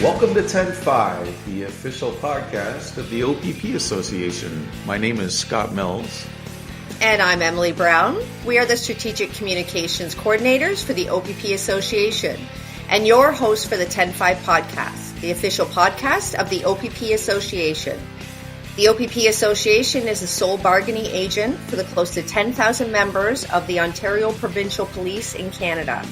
Welcome to 10-5, the official podcast of the OPP Association. My name is Scott Mills. And I'm Emily Brown. We are the Strategic Communications Coordinators for the OPP Association and your host for the 10-5 podcast, the official podcast of the OPP Association. The OPP Association is the sole bargaining agent for the close to 10,000 members of the Ontario Provincial Police in Canada.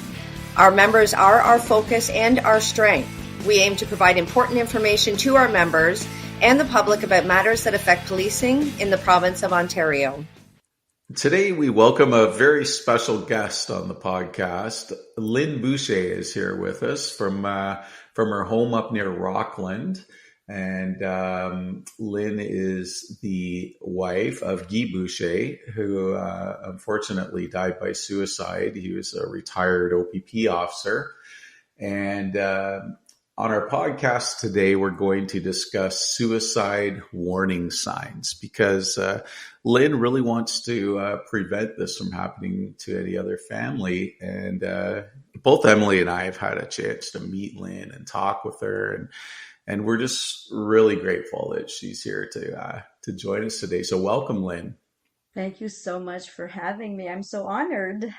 Our members are our focus and our strength. We aim to provide important information to our members and the public about matters that affect policing in the province of Ontario. Today, we welcome a very special guest on the podcast. Lynn Boucher is here with us from her home up near Rockland. And Lynn is the wife of Guy Boucher, who unfortunately died by suicide. He was a retired OPP officer. And on our podcast today, we're going to discuss suicide warning signs because Lynn really wants to prevent this from happening to any other family. And both Emily and I have had a chance to meet Lynn and talk with her. And we're just really grateful that she's here to join us today. So welcome, Lynn. Thank you so much for having me. I'm so honored.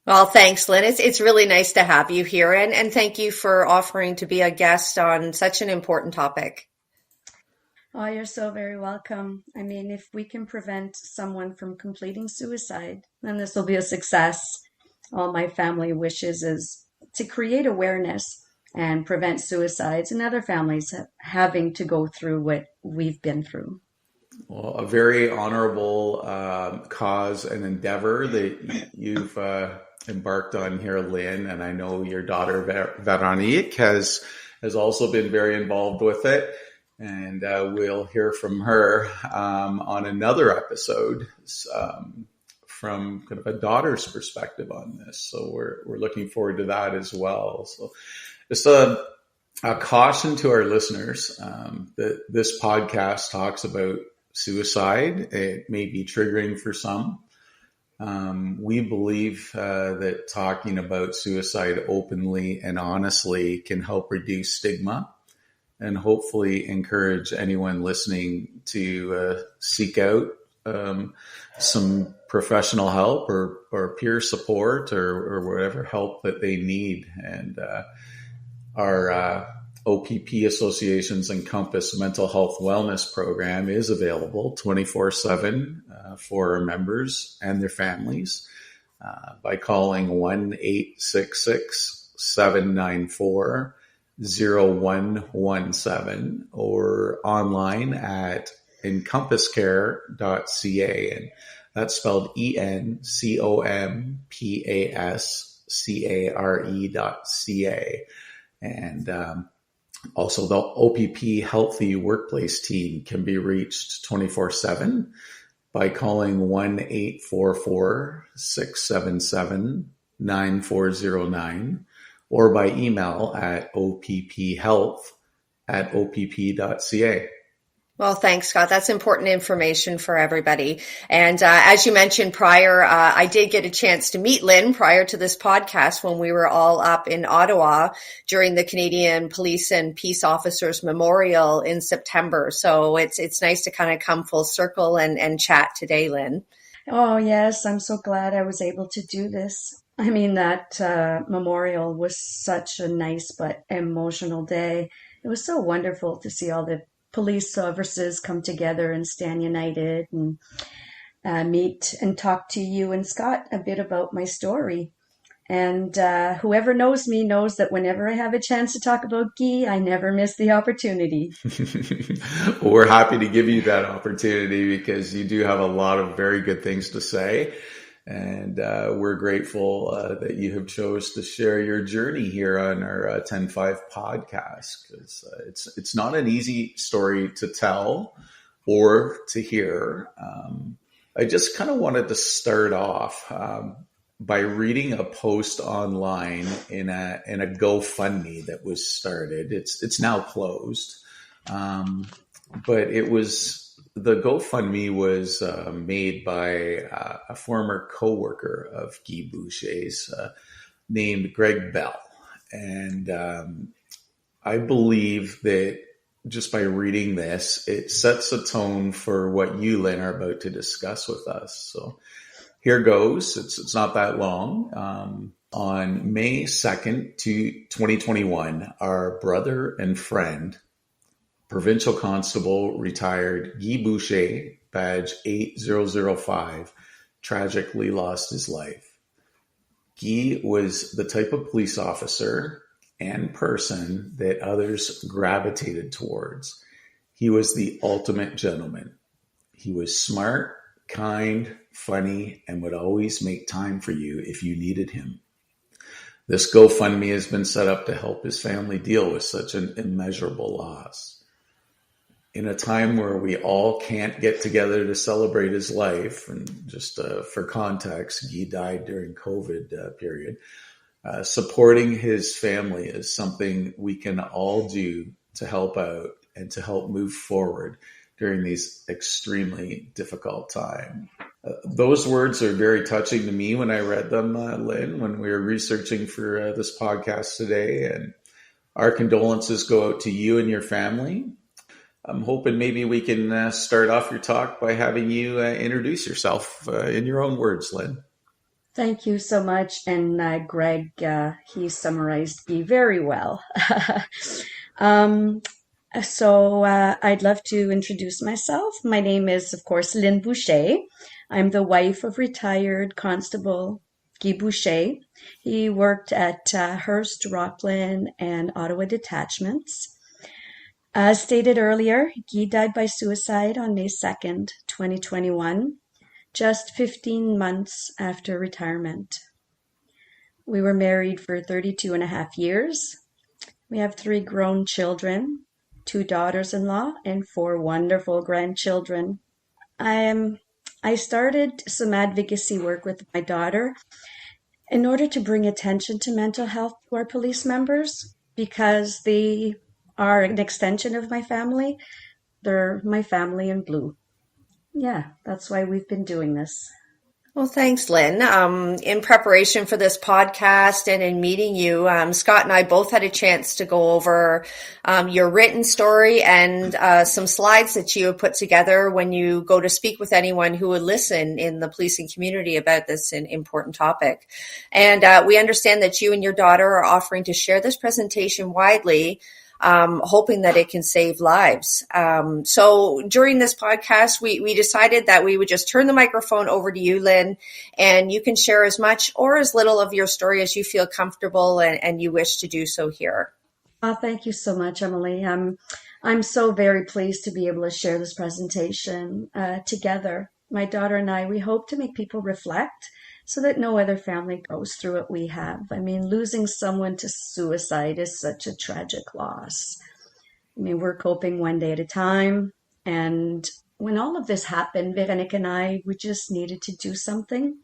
Well, thanks, Lynn. It's really nice to have you here. And thank you for offering to be a guest on such an important topic. Oh, you're so very welcome. I mean, if we can prevent someone from completing suicide, then this will be a success. All my family wishes is to create awareness and prevent suicides and other families having to go through what we've been through. Well, a very honorable cause and endeavor that you've embarked on here, Lynn, and I know your daughter Veronique has also been very involved with it, and we'll hear from her on another episode from kind of a daughter's perspective on this. So we're looking forward to that as well. So just a caution to our listeners that this podcast talks about suicide. It may be triggering for some. We believe that talking about suicide openly and honestly can help reduce stigma and hopefully encourage anyone listening to seek out some professional help or peer support or whatever help that they need. And our OPP Association's Encompass Mental Health Wellness Program is available 24/7 for our members and their families by calling 1-866-794-0117 or online at encompasscare.ca. And that's spelled ENCOMPASCARE.ca. And also the OPP Healthy Workplace team can be reached 24/7 by calling 1-844-677-9409 or by email at opphealth@opp.ca. Well, thanks, Scott. That's important information for everybody. And as you mentioned prior, I did get a chance to meet Lynn prior to this podcast when we were all up in Ottawa during the Canadian Police and Peace Officers Memorial in September. So it's nice to kind of come full circle and chat today, Lynn. Oh, yes. I'm so glad I was able to do this. I mean, that memorial was such a nice but emotional day. It was so wonderful to see all the police services come together and stand united and meet and talk to you and Scott a bit about my story. And whoever knows me knows that whenever I have a chance to talk about Guy, I never miss the opportunity. Well, we're happy to give you that opportunity because you do have a lot of very good things to say. And we're grateful that you have chose to share your journey here on our 10-5 podcast, because it's not an easy story to tell or to hear. I just kind of wanted to start off by reading a post online in a GoFundMe that was started. It's now closed, but it was. The GoFundMe was made by a former coworker of Guy Boucher's named Greg Bell. And I believe that just by reading this, it sets a tone for what you, Lynn, are about to discuss with us. So here goes. It's not that long. On May 2nd, 2021, our brother and friend, Provincial Constable retired Guy Boucher, badge 8005, tragically lost his life. Guy was the type of police officer and person that others gravitated towards. He was the ultimate gentleman. He was smart, kind, funny, and would always make time for you if you needed him. This GoFundMe has been set up to help his family deal with such an immeasurable loss. In a time where we all can't get together to celebrate his life, and just for context, Guy died during COVID period, supporting his family is something we can all do to help out and to help move forward during these extremely difficult times. Those words are very touching to me when I read them, Lynn, when we were researching for this podcast today. And our condolences go out to you and your family. I'm hoping maybe we can start off your talk by having you introduce yourself in your own words, Lynn. Thank you so much. And Greg, he summarized me very well. So I'd love to introduce myself. My name is, of course, Lynn Boucher. I'm the wife of retired Constable Guy Boucher. He worked at Hearst, Rockland, and Ottawa detachments. As stated earlier, Guy died by suicide on May 2nd, 2021, just 15 months after retirement. We were married for 32 and a half years. We have 3 grown children, 2 daughters-in-law, and 4 wonderful grandchildren. I started some advocacy work with my daughter in order to bring attention to mental health to our police members, because they are an extension of my family. They're my family in blue. Yeah, that's why we've been doing this. Well, thanks, Lynn. In preparation for this podcast and in meeting you, Scott and I both had a chance to go over your written story and some slides that you have put together when you go to speak with anyone who would listen in the policing community about this important topic. And we understand that you and your daughter are offering to share this presentation widely, hoping that it can save lives. So during this podcast, we decided that we would just turn the microphone over to you, Lynn, and you can share as much or as little of your story as you feel comfortable and you wish to do so here. Thank you so much, Emily. I'm so very pleased to be able to share this presentation together. My daughter and I, we hope to make people reflect so that no other family goes through what we have. I mean, losing someone to suicide is such a tragic loss. I mean, we're coping one day at a time. And when all of this happened, Veronique and I, we just needed to do something.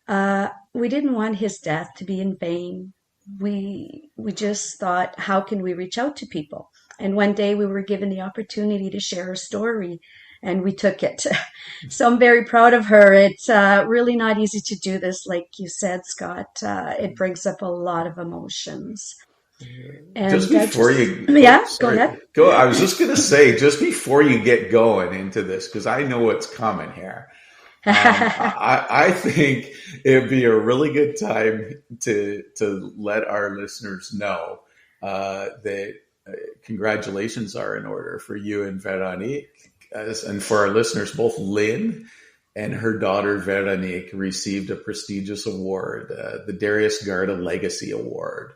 We didn't want his death to be in vain. We just thought, how can we reach out to people? And one day we were given the opportunity to share her story, and we took it. So I'm very proud of her. It's really not easy to do this. Like you said, Scott, it brings up a lot of emotions. And just before you... Yeah, go ahead. I was just going to say, just before you get going into this, because I know what's coming here. I think it'd be a really good time to let our listeners know that congratulations are in order for you and Veronique. And for our listeners, both Lynn and her daughter Veronique received a prestigious award, the Darius Garda Legacy Award,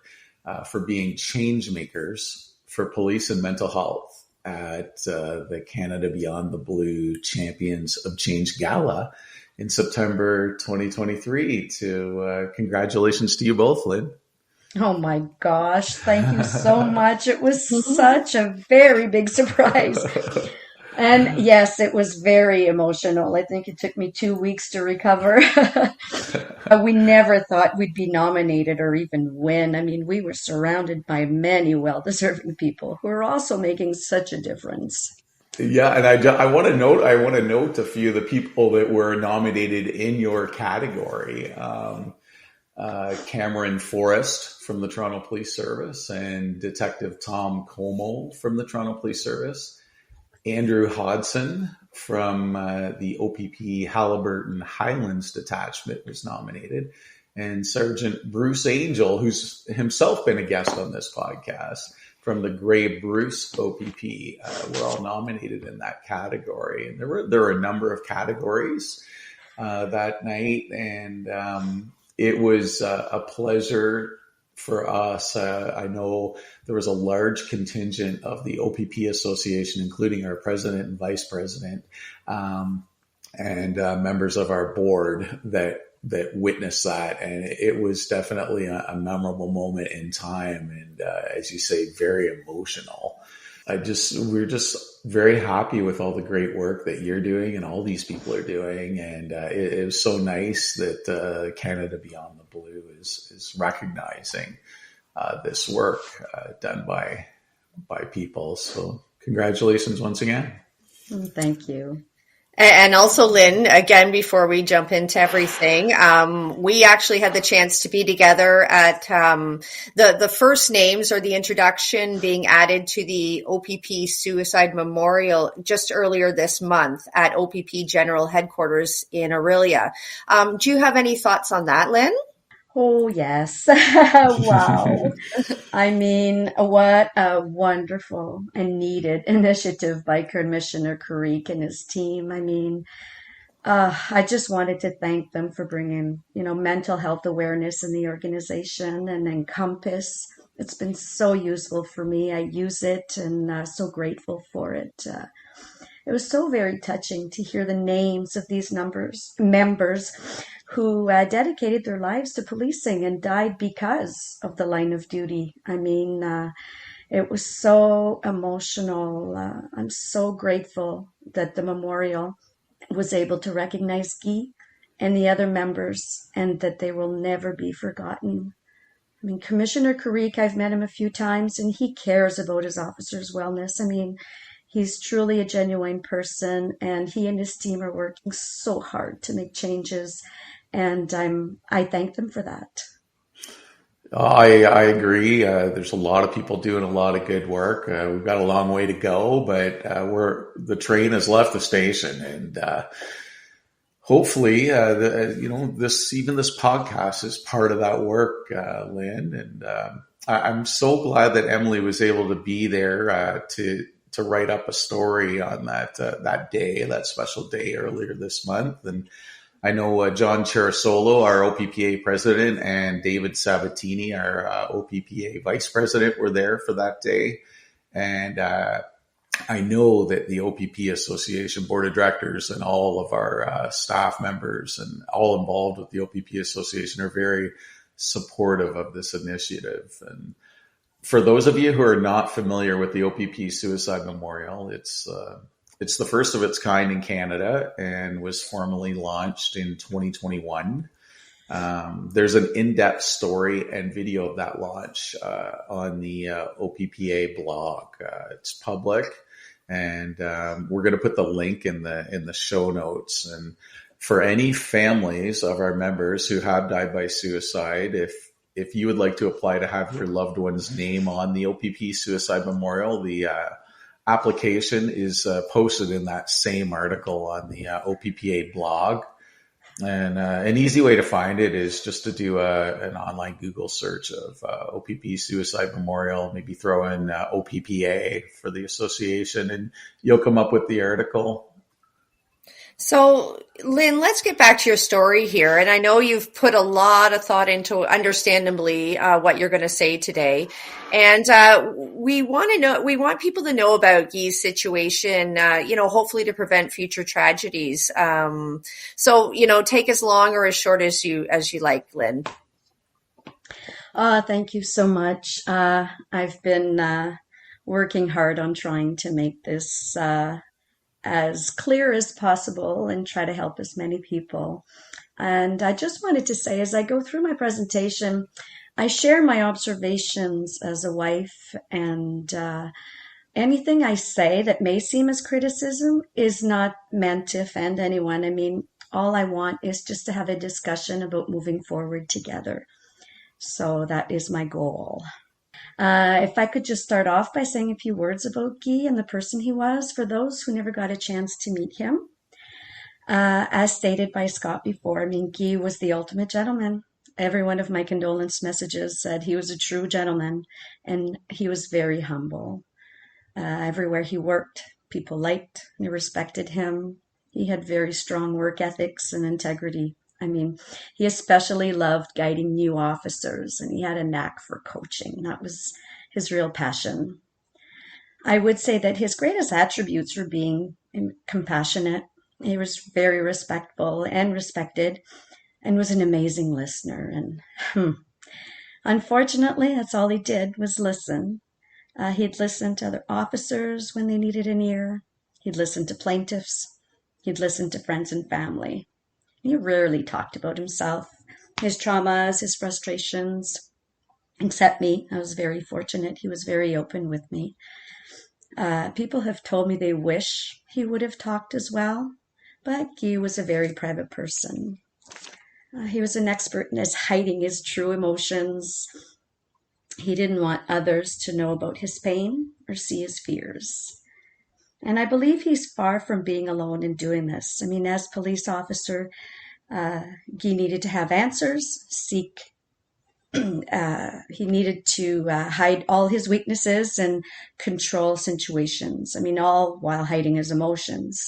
for being change makers for police and mental health at the Canada Beyond the Blue Champions of Change Gala in September 2023. Congratulations to you both, Lynn. Oh my gosh, thank you so much. It was such a very big surprise. And yes, it was very emotional. I think it took me 2 weeks to recover. We never thought we'd be nominated or even win. I mean, we were surrounded by many well-deserving people who are also making such a difference. Yeah, and I want to note a few of the people that were nominated in your category. Cameron Forrest from the Toronto Police Service, and Detective Tom Como from the Toronto Police Service. Andrew Hodson from the OPP Haliburton Highlands Detachment was nominated. And Sergeant Bruce Angel, who's himself been a guest on this podcast, from the Grey Bruce OPP, were all nominated in that category. And there were a number of categories that night, and it was a pleasure for us. I know there was a large contingent of the OPP Association, including our president and vice president, and members of our board that witnessed that. And it was definitely a memorable moment in time. And as you say, very emotional. We're just very happy with all the great work that you're doing and all these people are doing. And it was so nice that Canada Beyond the Blue is recognizing this work done by people. So congratulations once again. Thank you. And also, Lynn, again, before we jump into everything, we actually had the chance to be together at the first names or the introduction being added to the OPP Suicide Memorial just earlier this month at OPP General Headquarters in Orillia. Do you have any thoughts on that, Lynn? Oh, yes. Wow. I mean, what a wonderful and needed initiative by Commissioner Karik and his team. I mean, I just wanted to thank them for bringing, mental health awareness in the organization and Encompass. It's been so useful for me. I use it and so grateful for it. It was so very touching to hear the names of these members who dedicated their lives to policing and died because of the line of duty. I mean, it was so emotional. I'm so grateful that the memorial was able to recognize Guy and the other members and that they will never be forgotten. I mean, Commissioner Karik, I've met him a few times and he cares about his officers' wellness. I mean, he's truly a genuine person and he and his team are working so hard to make changes. And I thank them for that. I agree. There's a lot of people doing a lot of good work. We've got a long way to go, but the train has left the station, and hopefully, this podcast is part of that work, Lynn. And I'm so glad that Emily was able to be there to write up a story on that day, that special day earlier this month, and I know John Cherasolo, our OPPA president, and David Sabatini, our OPPA vice president, were there for that day. And I know that the OPP Association board of directors and all of our staff members and all involved with the OPP Association are very supportive of this initiative. And for those of you who are not familiar with the OPP Suicide Memorial, it's the first of its kind in Canada and was formally launched in 2021. There's an in-depth story and video of that launch on the OPPA blog. It's public, and we're going to put the link in the show notes. And for any families of our members who have died by suicide, if you would like to apply to have your loved one's name on the OPP Suicide Memorial, the application is posted in that same article on the OPPA blog. And an easy way to find it is just to do an online Google search of OPP Suicide Memorial, maybe throw in OPPA for the association, and you'll come up with the article. So, Lynn, let's get back to your story here. And I know you've put a lot of thought into, understandably, what you're going to say today. And we want people to know about Guy's situation, hopefully to prevent future tragedies. So, take as long or as short as you like, Lynn. Thank you so much. I've been working hard on trying to make this as clear as possible and try to help as many people. And I just wanted to say, as I go through my presentation, I share my observations as a wife, and anything I say that may seem as criticism is not meant to offend anyone. I mean, All I want is just to have a discussion about moving forward together. So that is my goal. If I could just start off by saying a few words about Guy and the person he was for those who never got a chance to meet him. As stated by Scott before, Guy was the ultimate gentleman. Every one of my condolence messages said he was a true gentleman, and he was very humble. Everywhere he worked, people liked and respected him. He had very strong work ethics and integrity. He especially loved guiding new officers, and he had a knack for coaching. That was his real passion. I would say that his greatest attributes were being compassionate. He was very respectful and respected, and was an amazing listener. And unfortunately, that's all he did was listen. He'd listen to other officers when they needed an ear. He'd listen to plaintiffs. He'd listen to friends and family. He rarely talked about himself, his traumas, his frustrations, except me. I was very fortunate. He was very open with me. People have told me they wish he would have talked as well, but Guy was a very private person. He was an expert in hiding his true emotions. He didn't want others to know about his pain or see his fears. And I believe he's far from being alone in doing this. As police officer, Guy needed to have answers, he needed to hide all his weaknesses and control situations. All while hiding his emotions.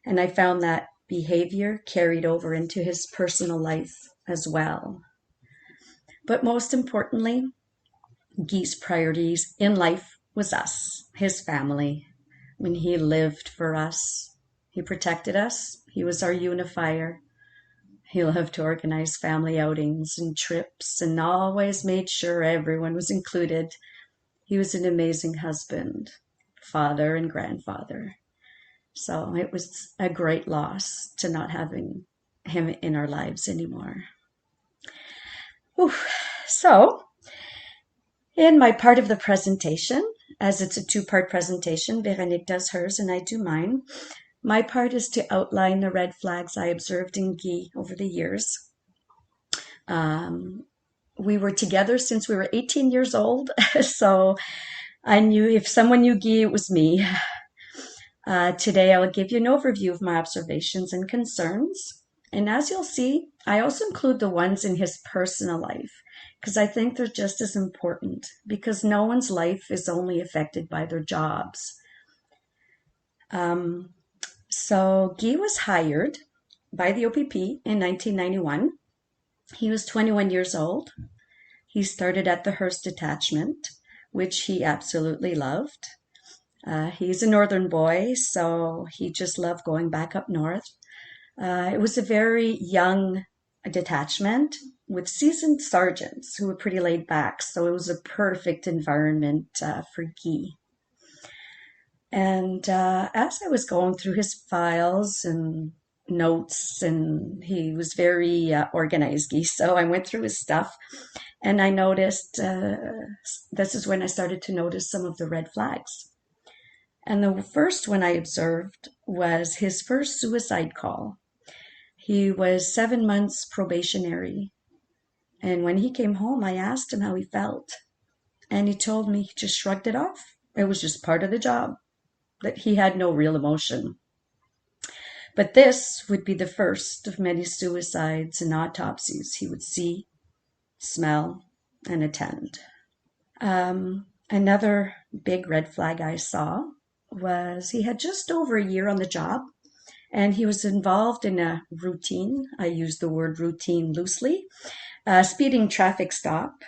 And I found that behavior carried over into his personal life as well. But most importantly, Guy's priorities in life was us, his family. He lived for us. He protected us. He was our unifier. He loved to organize family outings and trips and always made sure everyone was included. He was an amazing husband, father, and grandfather. So it was a great loss to not having him in our lives anymore. So, in my part of the presentation, as it's a two-part presentation, Véronique does hers and I do mine. My part is to outline the red flags I observed in Guy over the years. We were together since we were 18 years old, so I knew if someone knew Guy, it was me. Today, I will give you an overview of my observations and concerns. And as you'll see, I also include the ones in his personal life, because I think they're just as important, because no one's life is only affected by their jobs. So Guy was hired by the OPP in 1991. He was 21 years old. He started at the Hearst Detachment, which he absolutely loved. He's a northern boy, so he just loved going back up north. It was a very young detachment with seasoned sergeants who were pretty laid back, so it was a perfect environment for Guy. And as I was going through his files and notes, and he was very organized, Guy, so I went through his stuff, and I noticed, this is when I started to notice some of the red flags. And the first one I observed was his first suicide call. He was 7 months probationary. And when he came home, I asked him how he felt. And he told me he just shrugged it off. It was just part of the job, that he had no real emotion. But this would be the first of many suicides and autopsies he would see, smell, and attend. Another big red flag I saw was he had just over a year on the job, and he was involved in a routine, I use the word routine loosely, speeding traffic stop,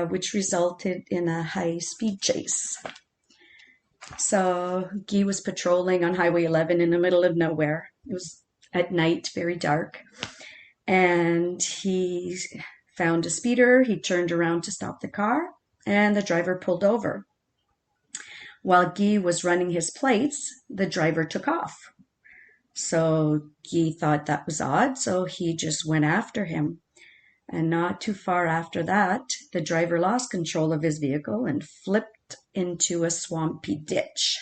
which resulted in a high-speed chase. So Guy was patrolling on Highway 11 in the middle of nowhere. It was at night, very dark, and he found a speeder. He turned around to stop the car, and the driver pulled over. While Guy was running his plates, the driver took off. So Guy thought that was odd, so he just went after him. And not too far after that, the driver lost control of his vehicle and flipped into a swampy ditch.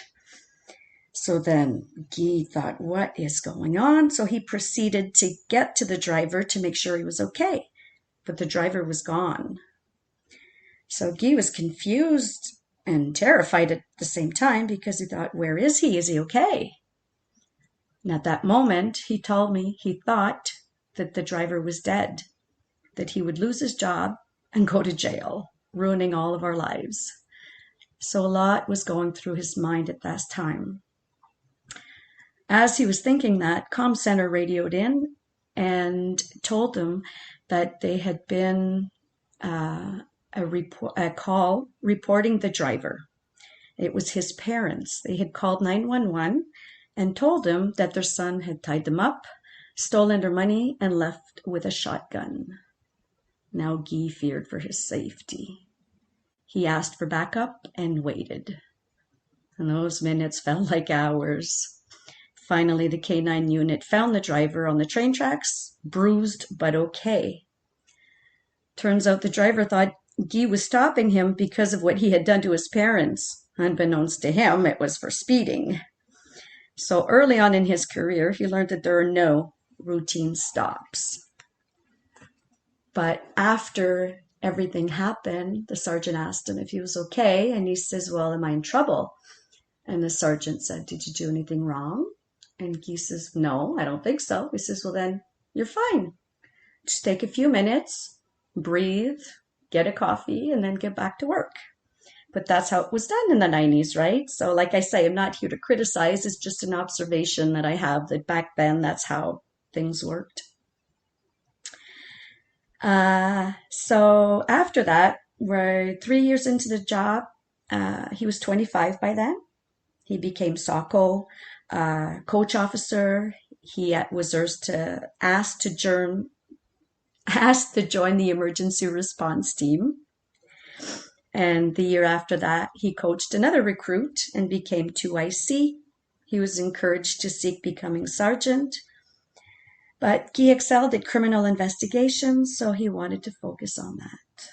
So then Guy thought, what is going on? So he proceeded to get to the driver to make sure he was okay. But the driver was gone. So Guy was confused and terrified at the same time because he thought, where is he? Is he okay? And at that moment, he told me he thought that the driver was dead, that he would lose his job and go to jail, ruining all of our lives. So a lot was going through his mind at that time. As he was thinking that, comm center radioed in and told them that they had been a call reporting the driver. It was his parents. They had called 911 and told him that their son had tied them up, stolen their money, and left with a shotgun. Now Guy feared for his safety. He asked for backup and waited. And those minutes felt like hours. Finally, the K9 unit found the driver on the train tracks, bruised but okay. Turns out the driver thought Guy was stopping him because of what he had done to his parents. Unbeknownst to him, it was for speeding. So early on in his career, he learned that there are no routine stops. But after everything happened, the sergeant asked him if he was okay, and he says, well, am I in trouble? And the sergeant said, did you do anything wrong? And Guy says, no, I don't think so. He says, well, then you're fine. Just take a few minutes, breathe, get a coffee, and then get back to work. But that's how it was done in the 90s, right? So like I say, I'm not here to criticize. It's just an observation that I have that back then, that's how things worked. So after that, we're 3 years into the job. He was 25 by then. He became SOCO coach officer. He was asked to join the emergency response team. And the year after that, he coached another recruit and became 2IC. He was encouraged to seek becoming sergeant. But he excelled at criminal investigations, so he wanted to focus on that.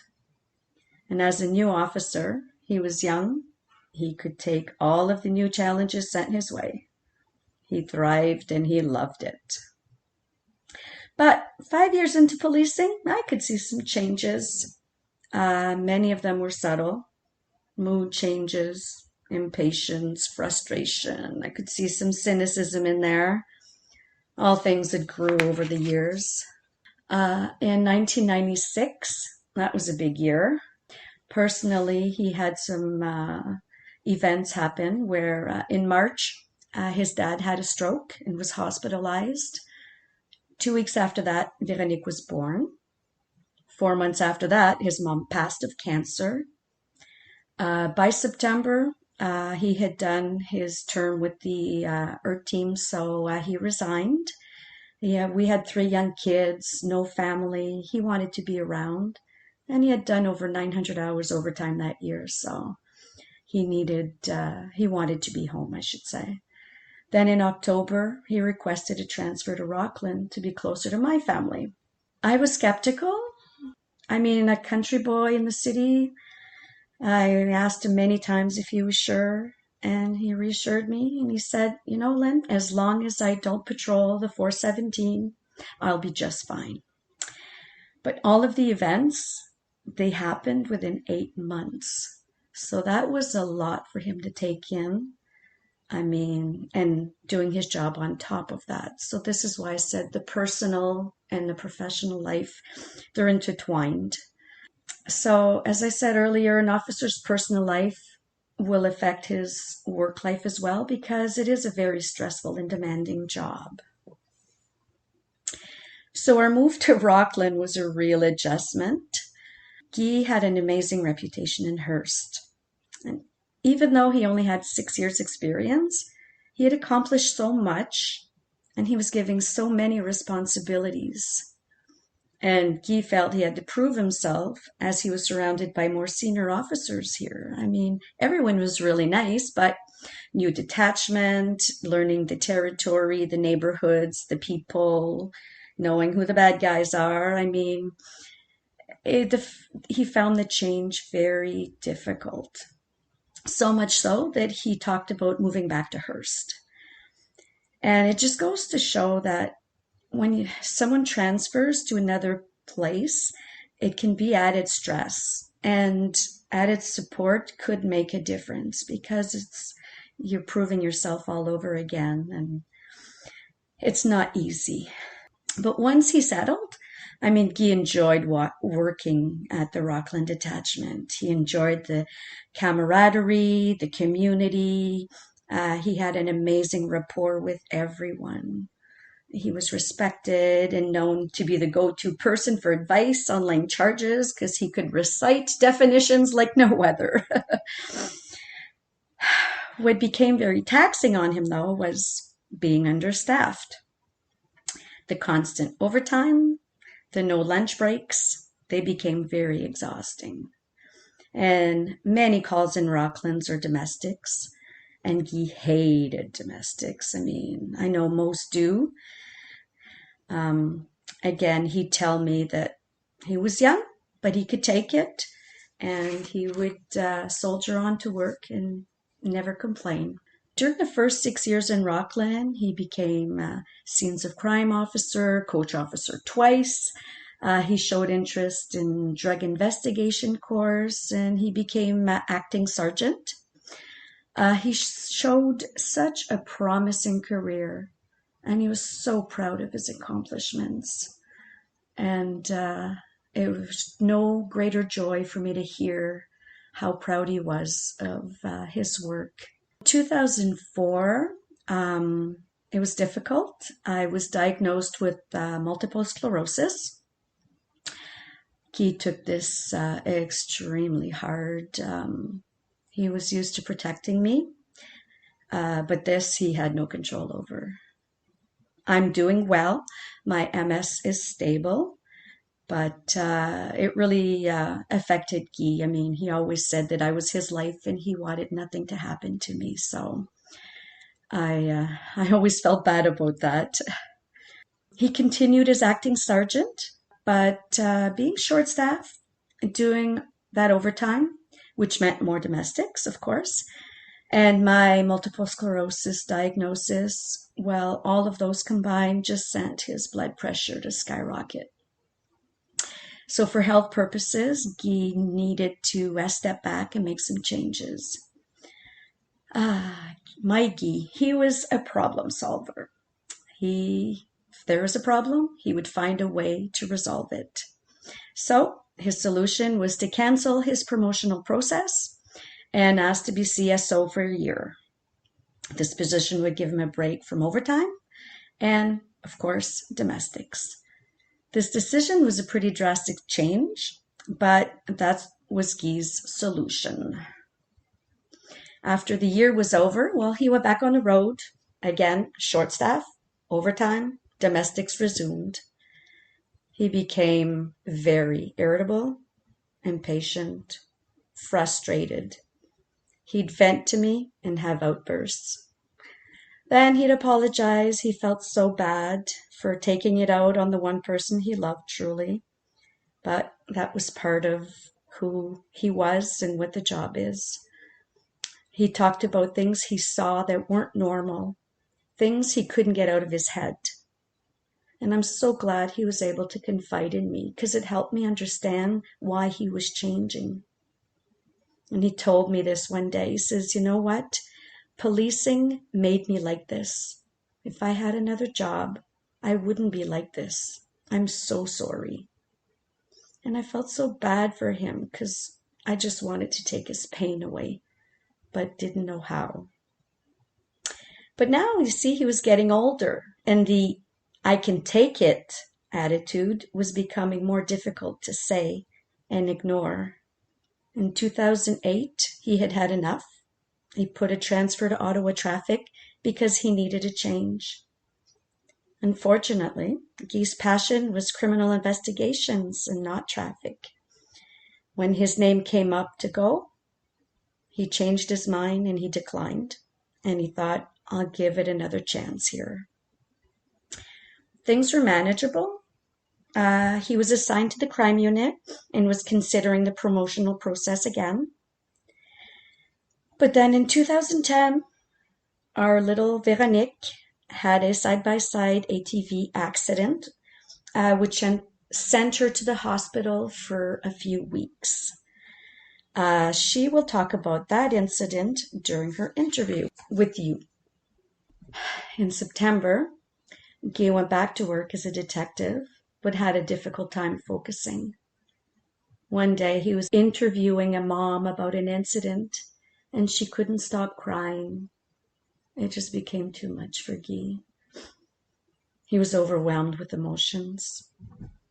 And as a new officer, he was young. He could take all of the new challenges sent his way. He thrived and he loved it. But 5 years into policing, I could see some changes. Many of them were subtle. Mood changes, impatience, frustration. I could see some cynicism in there. All things that grew over the years. In 1996, that was a big year. Personally, he had some events happen where in March, his dad had a stroke and was hospitalized. 2 weeks after that, Veronique was born. 4 months after that, his mom passed of cancer. By September, he had done his term with the ERT team, so he resigned. Yeah, we had 3 young kids, no family. He wanted to be around, and he had done over 900 hours overtime that year, so he wanted to be home, I should say. Then in October, he requested a transfer to Rockland to be closer to my family. I was skeptical. I mean, a country boy in the city. I asked him many times if he was sure, and he reassured me, and he said, you know, Lynn, as long as I don't patrol the 417, I'll be just fine. But all of the events, they happened within 8 months. So that was a lot for him to take in. I mean, and doing his job on top of that. So this is why I said the personal and the professional life, they're intertwined. So as I said earlier, an officer's personal life will affect his work life as well because it is a very stressful and demanding job. So our move to Rockland was a real adjustment. Guy had an amazing reputation in Hearst. And even though he only had 6 years experience, he had accomplished so much and he was given so many responsibilities. And Guy felt he had to prove himself as he was surrounded by more senior officers here. I mean, everyone was really nice, but new detachment, learning the territory, the neighborhoods, the people, knowing who the bad guys are. I mean, he found the change very difficult. So much so that he talked about moving back to Hearst. And it just goes to show that when someone transfers to another place, it can be added stress, and added support could make a difference because you're proving yourself all over again, and it's not easy. But once he settled, I mean, he enjoyed working at the Rockland detachment. He enjoyed the camaraderie, the community. He had an amazing rapport with everyone. He was respected and known to be the go-to person for advice on laying charges because he could recite definitions like no other. What became very taxing on him, though, was being understaffed. The constant overtime, the no lunch breaks, they became very exhausting. And many calls in Rocklands are domestics, and he hated domestics. I mean, I know most do. Again, he'd tell me that he was young, but he could take it, and he would soldier on to work and never complain. During the first 6 years in Rockland, he became scenes of crime officer, coach officer twice. He showed interest in drug investigation course, and he became acting sergeant. He showed such a promising career, and he was so proud of his accomplishments. And it was no greater joy for me to hear how proud he was of his work. 2004, it was difficult. I was diagnosed with multiple sclerosis. He took this extremely hard. He was used to protecting me, but this he had no control over. I'm doing well. My MS is stable, but it really affected Guy. I mean, he always said that I was his life and he wanted nothing to happen to me. So I always felt bad about that. He continued as acting sergeant, but being short-staffed, doing that overtime, which meant more domestics, of course, and my multiple sclerosis diagnosis, well, all of those combined just sent his blood pressure to skyrocket. So for health purposes, Guy needed to step back and make some changes. My Guy, he was a problem solver. If there was a problem, he would find a way to resolve it. So his solution was to cancel his promotional process and ask to be CSO for a year. This position would give him a break from overtime and, of course, domestics. This decision was a pretty drastic change, but that was Guy's solution. After the year was over, well, he went back on the road. Again, short staff, overtime, domestics resumed. He became very irritable, impatient, frustrated. He'd vent to me and have outbursts. Then he'd apologize. He felt so bad for taking it out on the one person he loved truly. But that was part of who he was and what the job is. He talked about things he saw that weren't normal, things he couldn't get out of his head. And I'm so glad he was able to confide in me because it helped me understand why he was changing. And he told me this one day. He says, you know what? Policing made me like this. If I had another job, I wouldn't be like this. I'm so sorry. And I felt so bad for him because I just wanted to take his pain away, but didn't know how. But now you see he was getting older, and the I can take it attitude was becoming more difficult to say and ignore. In 2008, he had had enough. He put a transfer to Ottawa traffic because he needed a change. Unfortunately, Guy's passion was criminal investigations and not traffic. When his name came up to go, he changed his mind and he declined. And he thought, I'll give it another chance here. Things were manageable. He was assigned to the crime unit and was considering the promotional process again. But then in 2010, our little Veronique had a side-by-side ATV accident, which sent her to the hospital for a few weeks. She will talk about that incident during her interview with you. In September, Guy went back to work as a detective, but had a difficult time focusing. One day he was interviewing a mom about an incident, and she couldn't stop crying. It just became too much for Guy. He was overwhelmed with emotions,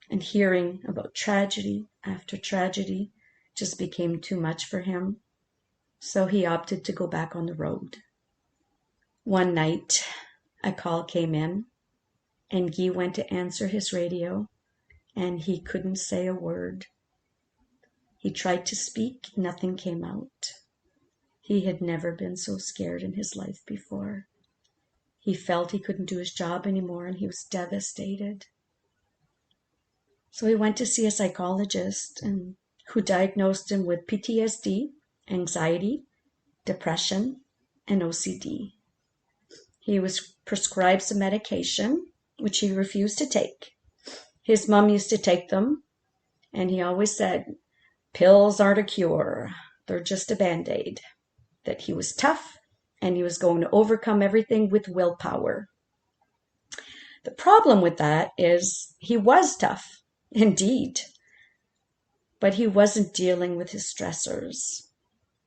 and hearing about tragedy after tragedy just became too much for him. So he opted to go back on the road. One night, a call came in, and Guy went to answer his radio, and he couldn't say a word. He tried to speak, nothing came out. He had never been so scared in his life before. He felt he couldn't do his job anymore, and he was devastated. So he went to see a psychologist who diagnosed him with PTSD, anxiety, depression, and OCD. He was prescribed some medication, which he refused to take. His mom used to take them, and he always said, pills aren't a cure, they're just a Band-Aid. That he was tough, and he was going to overcome everything with willpower. The problem with that is he was tough, indeed, but he wasn't dealing with his stressors.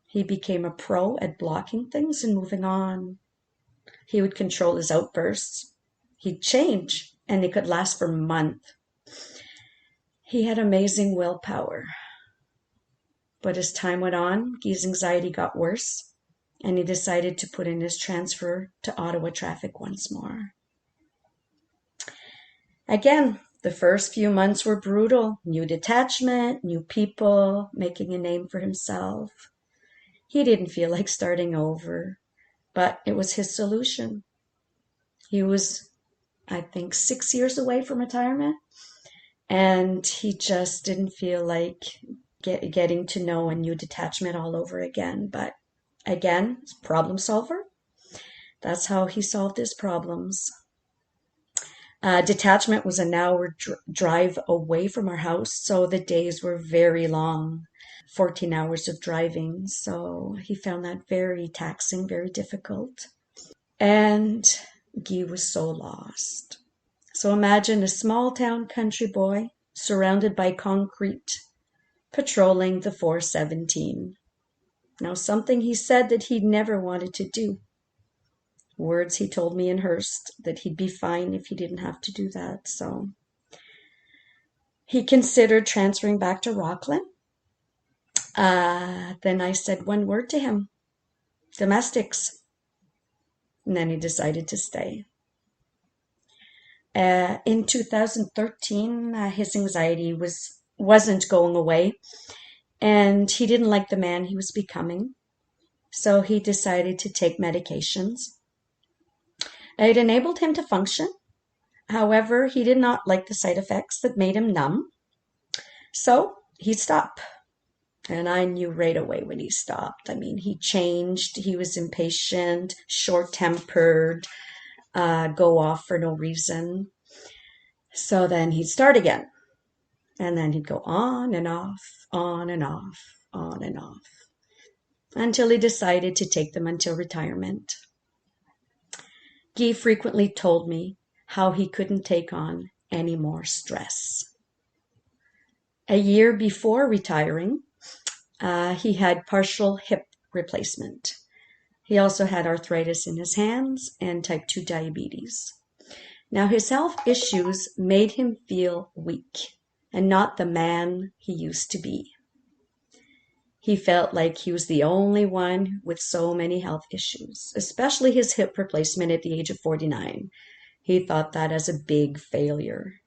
He became a pro at blocking things and moving on. He would control his outbursts. He'd change, and they could last for months. He had amazing willpower. But as time went on, Guy's anxiety got worse, and he decided to put in his transfer to Ottawa traffic once more. Again, the first few months were brutal. New detachment, new people, making a name for himself. He didn't feel like starting over, but it was his solution. He was, I think, 6 years away from retirement, and he just didn't feel like getting to know a new detachment all over again. But again, problem solver. That's how he solved his problems. Detachment was an hour drive away from our house, so the days were very long, 14 hours of driving. So he found that very taxing, very difficult. And Guy was so lost. So imagine a small town country boy surrounded by concrete, patrolling the 417. Now, something he said that he'd never wanted to do. Words he told me in Hearst, that he'd be fine if he didn't have to do that. So he considered transferring back to Rockland. Then I said one word to him, domestics. And then he decided to stay. In 2013, his anxiety wasn't going away, and he didn't like the man he was becoming. So he decided to take medications. It enabled him to function. However, he did not like the side effects that made him numb. So he stopped. And I knew right away when he stopped. I mean, he changed. He was impatient, short-tempered, go off for no reason. So then he'd start again. And then he'd go on and off, on and off, on and off, until he decided to take them until retirement. Guy frequently told me how he couldn't take on any more stress. A year before retiring, he had partial hip replacement. He also had arthritis in his hands and type 2 diabetes. Now, his health issues made him feel weak and not the man he used to be. He felt like he was the only one with so many health issues, especially his hip replacement at the age of 49. He thought that as a big failure.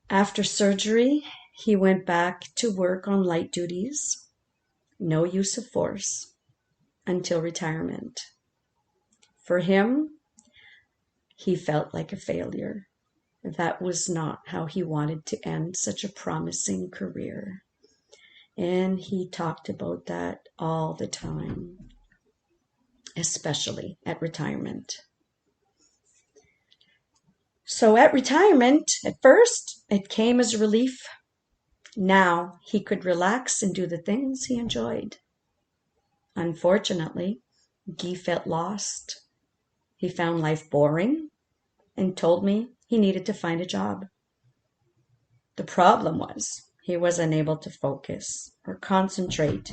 After surgery, he went back to work on light duties, no use of force, until retirement. For him, he felt like a failure. That was not how he wanted to end such a promising career. And he talked about that all the time, especially at retirement. So at retirement, at first, it came as a relief. Now he could relax and do the things he enjoyed. Unfortunately, Guy felt lost. He found life boring and told me he needed to find a job. The problem was he was unable to focus or concentrate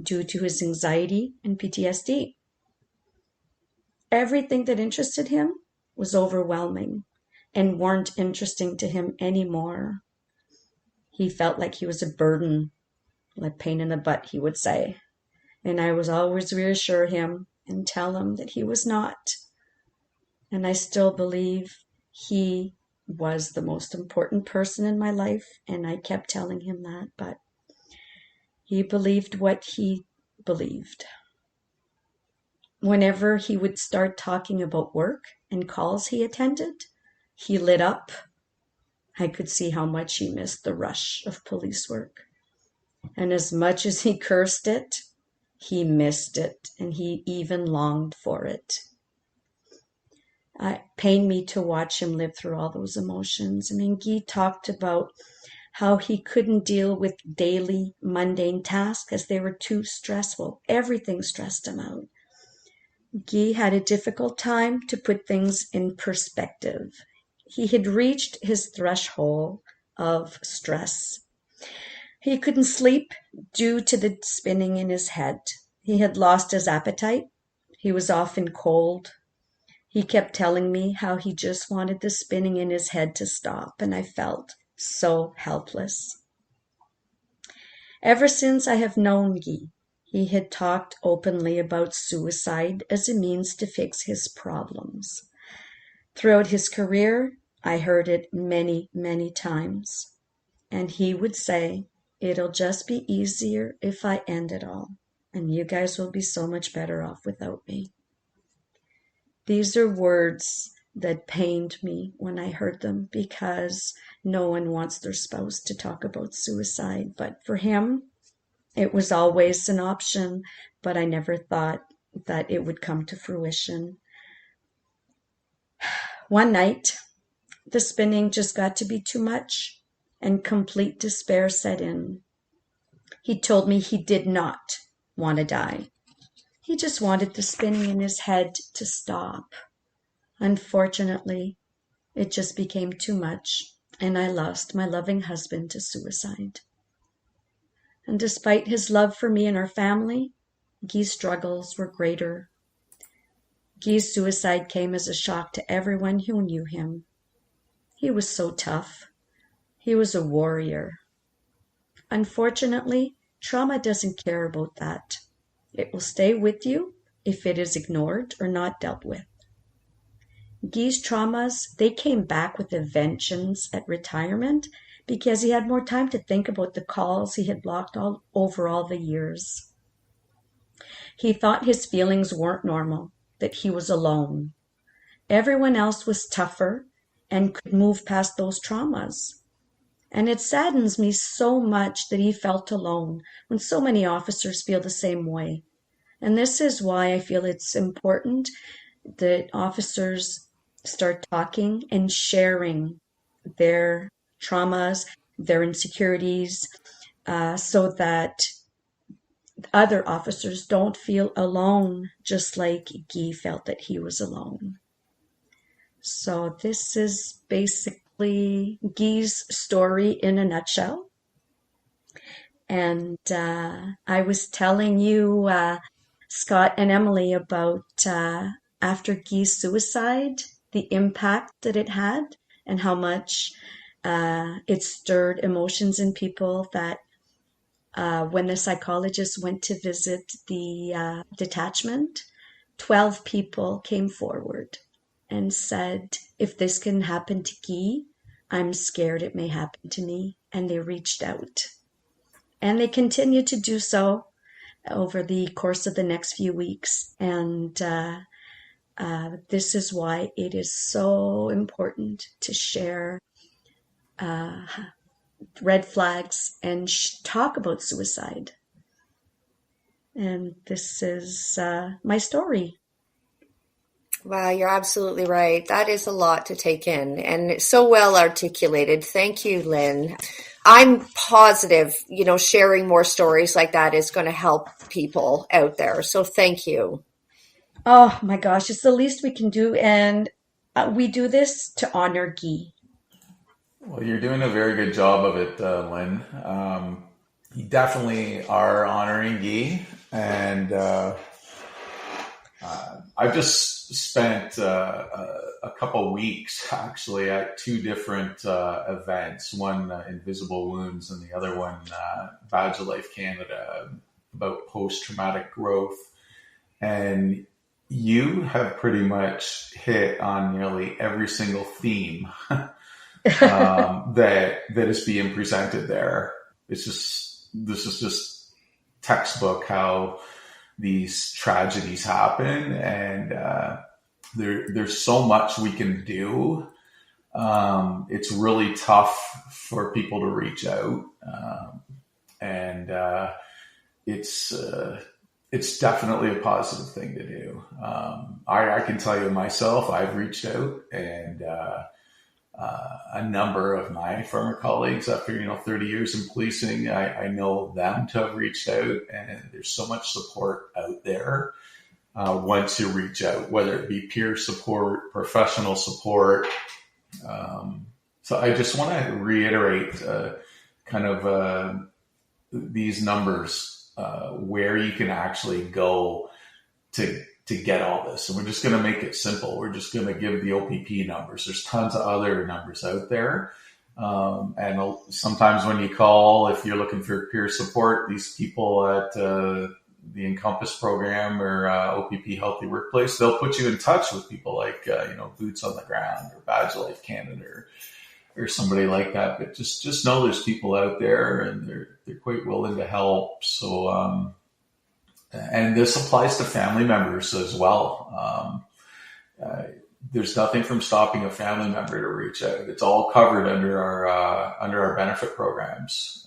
due to his anxiety and PTSD. Everything that interested him was overwhelming and weren't interesting to him anymore. He felt like he was a burden, like pain in the butt, he would say. And I was always reassure him and tell him that he was not. And I still believe he was the most important person in my life, and I kept telling him that, but he believed what he believed. Whenever he would start talking about work and calls he attended, he lit up. I could see how much he missed the rush of police work. And as much as he cursed it, he missed it, and he even longed for it. It pained me to watch him live through all those emotions. I mean, Guy talked about how he couldn't deal with daily mundane tasks because they were too stressful. Everything stressed him out. Guy had a difficult time to put things in perspective. He had reached his threshold of stress. He couldn't sleep due to the spinning in his head. He had lost his appetite. He was often cold. He kept telling me how he just wanted the spinning in his head to stop, and I felt so helpless. Ever since I have known Guy, he had talked openly about suicide as a means to fix his problems. Throughout his career, I heard it many, many times. And he would say, "It'll just be easier if I end it all, and you guys will be so much better off without me." These are words that pained me when I heard them, because no one wants their spouse to talk about suicide. But for him, it was always an option, but I never thought that it would come to fruition. One night, the spinning just got to be too much, and complete despair set in. He told me he did not want to die. He just wanted the spinning in his head to stop. Unfortunately, it just became too much, and I lost my loving husband to suicide. And despite his love for me and our family, Guy's struggles were greater. Guy's suicide came as a shock to everyone who knew him. He was so tough. He was a warrior. Unfortunately, trauma doesn't care about that. It will stay with you if it is ignored or not dealt with. Guy's traumas, they came back with a vengeance at retirement because he had more time to think about the calls he had blocked all over all the years. He thought his feelings weren't normal, that he was alone. Everyone else was tougher and could move past those traumas. And it saddens me so much that he felt alone when so many officers feel the same way. And this is why I feel it's important that officers start talking and sharing their traumas, their insecurities, so that other officers don't feel alone, just like Guy felt that he was alone. So this is basically Guy's story in a nutshell. And I was telling you, Scott and Emily, about after Guy's suicide, the impact that it had and how much it stirred emotions in people, that when the psychologist went to visit the detachment, 12 people came forward and said, "If this can happen to Guy, I'm scared it may happen to me." And they reached out. And they continue to do so over the course of the next few weeks. And this is why it is so important to share red flags and talk about suicide. And this is my story. Wow, you're absolutely right. That is a lot to take in, and it's so well articulated. Thank you, Lynn. I'm positive, sharing more stories like that is going to help people out there. So thank you. Oh my gosh, it's the least we can do. And we do this to honor Guy. Well, you're doing a very good job of it, Lynn. You definitely are honoring Guy, and I've just spent a couple weeks actually at two different events. One Invisible Wounds, and the other one Badge of Life Canada, about post-traumatic growth. And you have pretty much hit on nearly every single theme that is being presented there. This is just textbook how these tragedies happen, and there's so much we can do. It's really tough for people to reach out, and it's definitely a positive thing to do. I can tell you myself, I've reached out, and a number of my former colleagues, after 30 years in policing, I know them to have reached out, and there's so much support out there once you reach out, whether it be peer support, professional support. So I just want to reiterate these numbers, where you can actually go to get all this. And we're just going to make it simple. We're just going to give the OPP numbers. There's tons of other numbers out there. And sometimes when you call, if you're looking for peer support, these people at the Encompass program or OPP Healthy Workplace, they'll put you in touch with people like, Boots on the Ground or Badge of Life Canada or somebody like that. But just know there's people out there, and they're quite willing to help. So, and this applies to family members as well. There's nothing from stopping a family member to reach out. It's all covered under our benefit programs.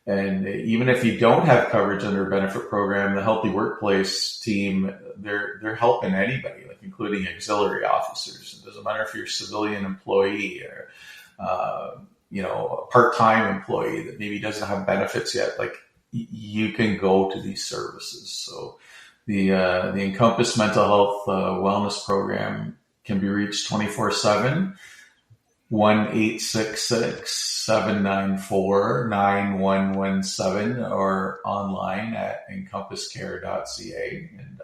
And even if you don't have coverage under a benefit program, the Healthy Workplace team, they're helping anybody, like including auxiliary officers. It doesn't matter if you're a civilian employee or, a part-time employee that maybe doesn't have benefits yet. Like, you can go to these services. So the Encompass Mental Health Wellness Program can be reached 24/7, 1-866-794-9117, or online at encompasscare.ca. And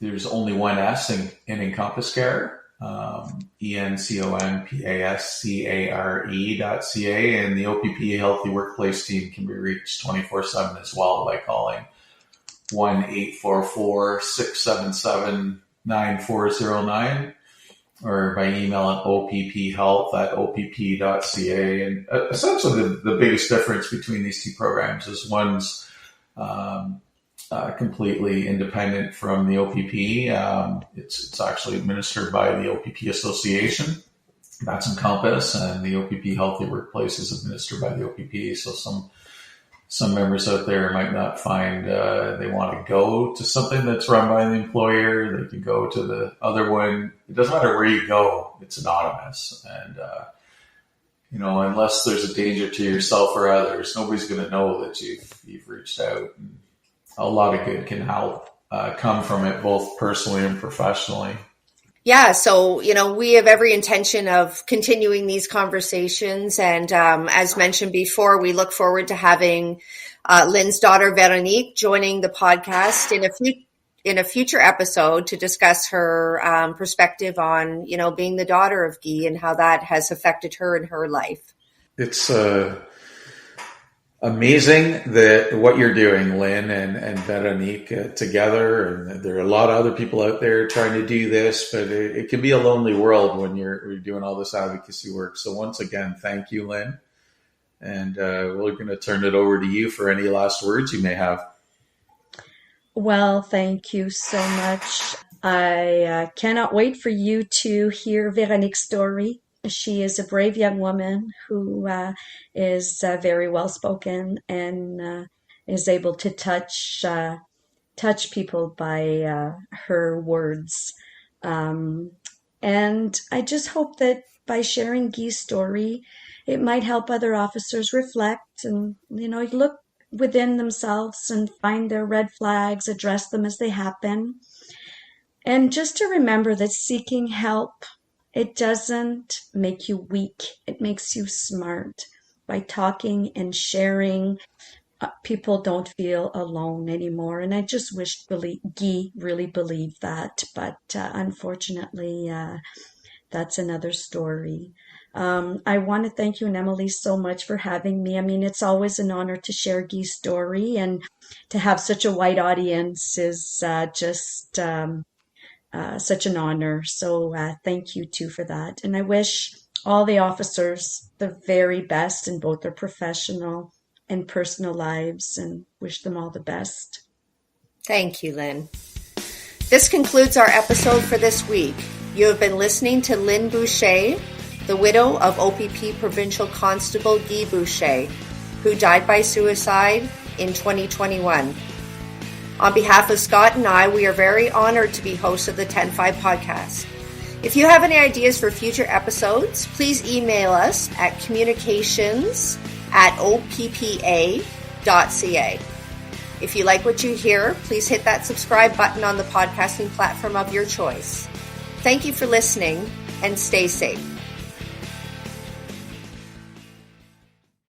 there's only one S in Encompass Care. ENCOMPASCARE.ca, and the OPP Healthy Workplace team can be reached 24/7 as well by calling 1-844-677-9409 or by email at opphealth@opp.ca. And essentially the biggest difference between these two programs is one's completely independent from the OPP. It's actually administered by the OPP Association. That's Encompass, and the OPP Healthy Workplace is administered by the OPP. So some members out there might not find they want to go to something that's run by the employer. They can go to the other one. It doesn't matter where you go; it's anonymous, and unless there's a danger to yourself or others, nobody's going to know that you've reached out. And a lot of good can help come from it, both personally and professionally. Yeah, so, we have every intention of continuing these conversations. And as mentioned before, we look forward to having Lynn's daughter, Veronique, joining the podcast in a future episode to discuss her perspective on, being the daughter of Guy and how that has affected her in her life. It's amazing that what you're doing, Lynn and Veronique, together. And there are a lot of other people out there trying to do this, but it can be a lonely world when you're doing all this advocacy work. So once again, thank you, Lynn. And we're going to turn it over to you for any last words you may have. Well, thank you so much. I cannot wait for you to hear Veronique's story. She is a brave young woman who is very well spoken and is able to touch people by her words. Um, and I just hope that by sharing Guy's story, it might help other officers reflect and, look within themselves and find their red flags, address them as they happen. And just to remember that seeking help, it doesn't make you weak. It makes you smart. By talking and sharing, people don't feel alone anymore. And I just wish Guy really believed that. But unfortunately, that's another story. I want to thank you and Emily so much for having me. I mean, it's always an honor to share Guy's story, and to have such a wide audience is just such an honor. So thank you too for that. And I wish all the officers the very best in both their professional and personal lives, and wish them all the best. Thank you, Lynn. This concludes our episode for this week. You have been listening to Lynn Boucher, the widow of OPP Provincial Constable Guy Boucher, who died by suicide in 2021. On behalf of Scott and I, we are very honored to be hosts of the 10-5 podcast. If you have any ideas for future episodes, please email us at communications@oppa.ca. If you like what you hear, please hit that subscribe button on the podcasting platform of your choice. Thank you for listening, and stay safe.